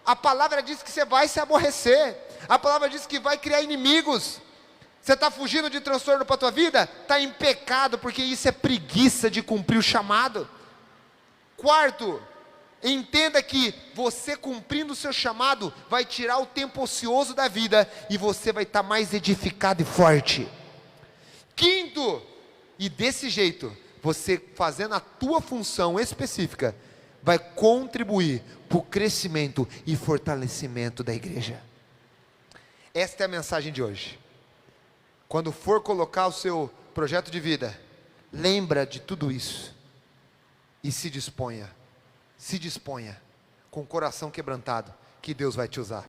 S1: a palavra diz que você vai se aborrecer, a palavra diz que vai criar inimigos. Você está fugindo de transtorno para a tua vida? Está em pecado, porque isso é preguiça de cumprir o chamado. Quarto, entenda que você cumprindo o seu chamado, vai tirar o tempo ocioso da vida, e você vai estar mais edificado e forte. Quinto, e desse jeito, você fazendo a tua função específica, vai contribuir para o crescimento e fortalecimento da igreja. Esta é a mensagem de hoje. Quando for colocar o seu projeto de vida, lembra de tudo isso, e se disponha, com o coração quebrantado, que Deus vai te usar.